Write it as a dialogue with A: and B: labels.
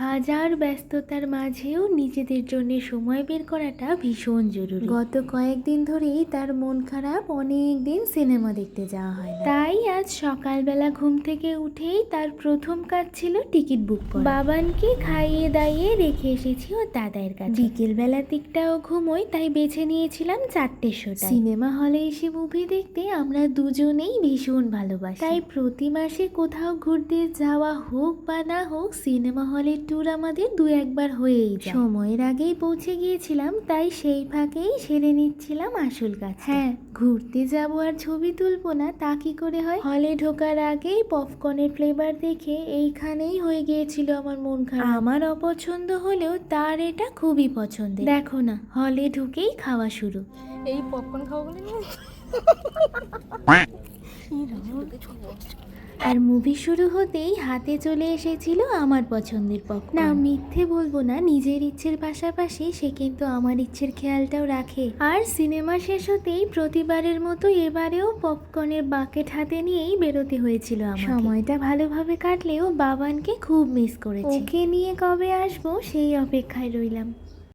A: হাজার ব্যস্ততার মাঝেও নিজেদের জন্য সময় বের করাটা ভীষণ জরুরি। গত কয়েকদিন ধরেই তার মন খারাপ, অনেক দিন সিনেমা দেখতে যাওয়া হয় না। তাই আজ সকালবেলা ঘুম থেকে উঠেই তার প্রথম কাজ ছিল টিকিট বুক করা। বাবানকে খাইয়ে দাইয়ে রেখে এসেছি ওর দাদার কাছে। বিকেলবেলা দিকটাও ঘুমোই, তাই বেছে নিয়েছিলাম 4টের শোটা। সিনেমা হলে এসে মুভি দেখতে আমরা দুজনেই ভীষণ ভালোবাসি, তাই প্রতি মাসে কোথাও ঘুরতে যাওয়া হোক বা না হোক, সিনেমা হলের ট্যুর আমাদের 2-1বার হয়েই যায়। সময়ের আগেই পৌঁছে গিয়েছিলাম, তাই সেই ফাঁকেই সেরে নিচ্ছিলাম আসল কাজ। হ্যাঁ, ঘুরতে যাব আর ছবি তুলবো না তা কি করে হয়? হলে ঢোকার আগেই পপকর্নের ফ্লেভার দেখে এইখানেই হয়ে গিয়েছিল আমার মন খারাপ। আমার অপছন্দ হলেও তার এটা খুবই পছন্দের। দেখো না, হলে ঢুকেই খাওয়া শুরু।
B: এই পপকর্ন খাবো বলে
A: আর মুভি শুরু হতেই হাতে চলে এসেছিল আমার পছন্দের পপকর্ন। না, মিথ্যে বলবো না, নিজের ইচ্ছের পাশাপাশি সে কিন্তু আমার ইচ্ছের খেয়ালটাও রাখে। আর সিনেমা শেষ হতেই প্রতিবারের মতো এবারেও পপকর্নের বাকেট হাতে নিয়েই বেরোতে হয়েছিল আমার। সময়টা ভালোভাবে কাটলেও বাবানকে খুব মিস করেছি। ওকে নিয়ে কবে আসবো সেই অপেক্ষায় রইলাম।